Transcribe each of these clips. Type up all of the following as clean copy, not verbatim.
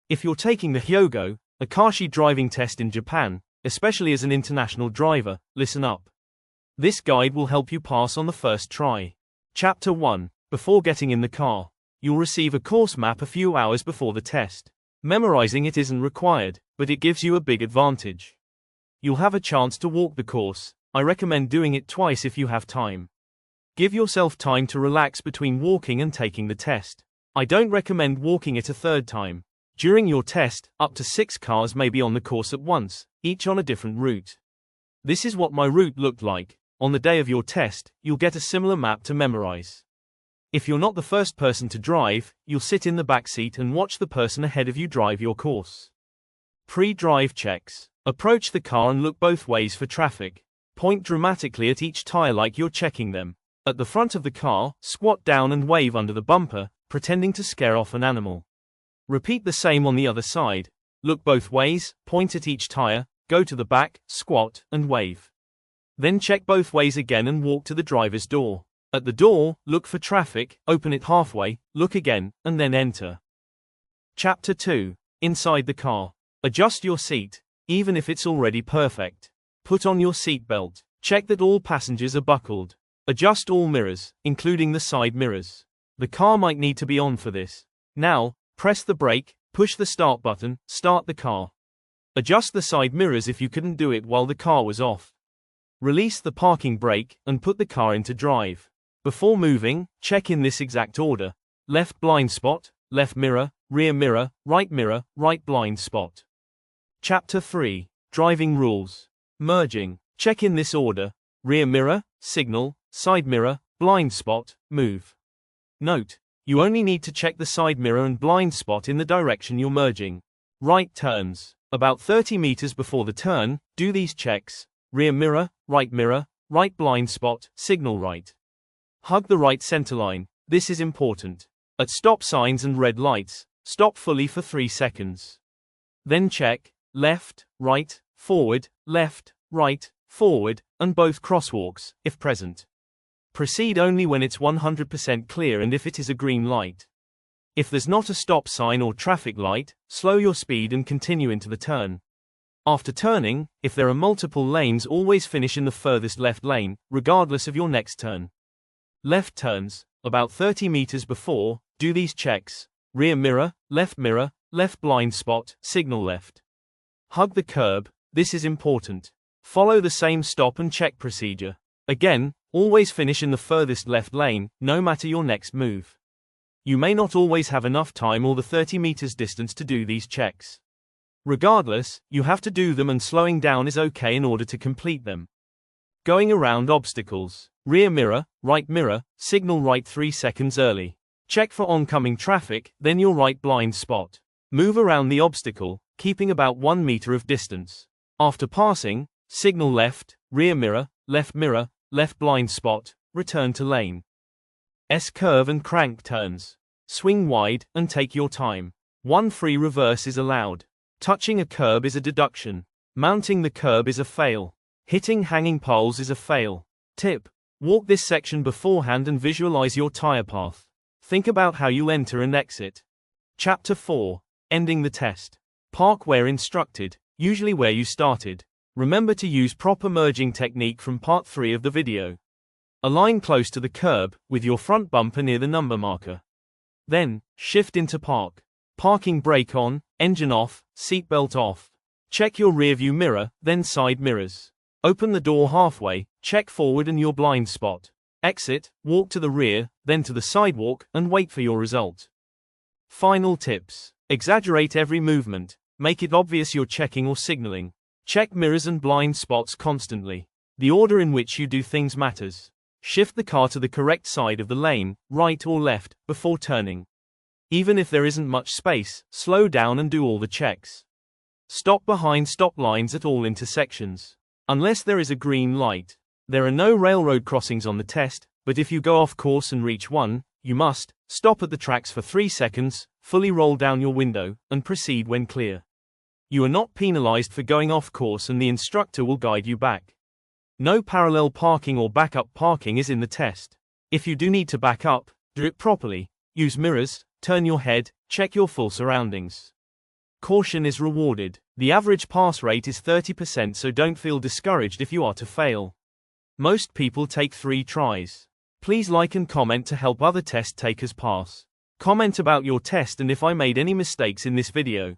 If you're taking the Hyogo, Akashi driving test in Japan, especially as an international driver, listen up. This guide will help you pass on the first try. Chapter 1. Before getting in the car, you'll receive a course map a few hours before the test. Memorizing it isn't required, but it gives you a big advantage. You'll have a chance to walk the course. I recommend doing it twice if you have time. Give yourself time to relax between walking and taking the test. I don't recommend walking it a third time. During your test, up to 6 cars may be on the course at once, each on a different route. This is what my route looked like. On the day of your test, you'll get a similar map to memorize. If you're not the first person to drive, you'll sit in the back seat and watch the person ahead of you drive your course. Pre-drive checks. Approach the car and look both ways for traffic. Point dramatically at each tire like you're checking them. At the front of the car, squat down and wave under the bumper, pretending to scare off an animal. Repeat the same on the other side. Look both ways, point at each tire, go to the back, squat, and wave. Then check both ways again and walk to the driver's door. At the door, look for traffic, open it halfway, look again, and then enter. Chapter 2. Inside the car. Adjust your seat, even if it's already perfect. Put on your seatbelt. Check that all passengers are buckled. Adjust all mirrors, including the side mirrors. The car might need to be on for this. Now, press the brake, push the start button, start the car. Adjust the side mirrors if you couldn't do it while the car was off. Release the parking brake, and put the car into drive. Before moving, check in this exact order: left blind spot, left mirror, right blind spot. Chapter 3. Driving rules. Merging. Check in this order: rear mirror, signal, side mirror, blind spot, move. Note: you only need to check the side mirror and blind spot in the direction you're merging. Right turns. About 30 meters before the turn, do these checks: rear mirror, right blind spot, signal right. Hug the right center line. This is important. At stop signs and red lights, stop fully for 3 seconds. Then check left, right, forward, left, right, forward, and both crosswalks, if present. Proceed only when it's 100% clear and if it is a green light. If there's not a stop sign or traffic light, slow your speed and continue into the turn. After turning, if there are multiple lanes, always finish in the furthest left lane, regardless of your next turn. Left turns. About 30 meters before, do these checks: rear mirror, left blind spot, signal left. Hug the curb. This is important. Follow the same stop and check procedure. Again, always finish in the furthest left lane, no matter your next move. You may not always have enough time or the 30 meters distance to do these checks. Regardless, you have to do them, and slowing down is okay in order to complete them. Going around obstacles. Rear mirror, signal right 3 seconds early. Check for oncoming traffic, then your right blind spot. Move around the obstacle, keeping about 1 meter of distance. After passing, signal left, rear mirror, left blind spot, return to lane. S-curve and crank turns. Swing wide, and take your time. 1 free reverse is allowed. Touching a curb is a deduction. Mounting the curb is a fail. Hitting hanging poles is a fail. Tip: walk this section beforehand and visualize your tire path. Think about how you'll enter and exit. Chapter 4. Ending the test. Park where instructed, usually where you started. Remember to use proper merging technique from part 3 of the video. Align close to the curb, with your front bumper near the number marker. Then, shift into park. Parking brake on, engine off, seatbelt off. Check your rearview mirror, then side mirrors. Open the door halfway, check forward and your blind spot. Exit, walk to the rear, then to the sidewalk, and wait for your result. Final tips. Exaggerate every movement. Make it obvious you're checking or signaling. Check mirrors and blind spots constantly. The order in which you do things matters. Shift the car to the correct side of the lane, right or left, before turning. Even if there isn't much space, slow down and do all the checks. Stop behind stop lines at all intersections. Unless there is a green light. There are no railroad crossings on the test, but if you go off course and reach one, you must stop at the tracks for 3 seconds, fully roll down your window, and proceed when clear. You are not penalized for going off course and the instructor will guide you back. No parallel parking or backup parking is in the test. If you do need to back up, do it properly. Use mirrors, turn your head, check your full surroundings. Caution is rewarded. The average pass rate is 30%, so don't feel discouraged if you are to fail. Most people take 3 tries. Please like and comment to help other test takers pass. Comment about your test and if I made any mistakes in this video.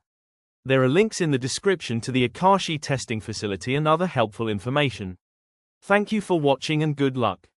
There are links in the description to the Akashi testing facility and other helpful information. Thank you for watching and good luck.